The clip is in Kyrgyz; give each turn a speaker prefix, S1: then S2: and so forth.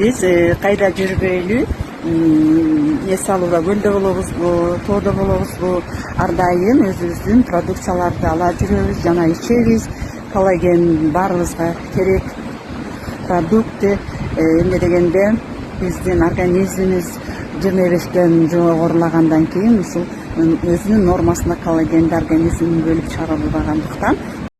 S1: биз кайда жүрбөйлү эс алууда көлдө болобузбу, тоодо болобузбу, ар дайым өзүбүздүн продукцияларды ала жүрөбүз жана ичебиз. Коллаген баарыбызга керек продукт. Эмне дегенде биздин организмибиз 25ден жогорулагандан кийин ушул өзүнүн нормасында коллагенди организмден бөлүп чыгара албагандыктан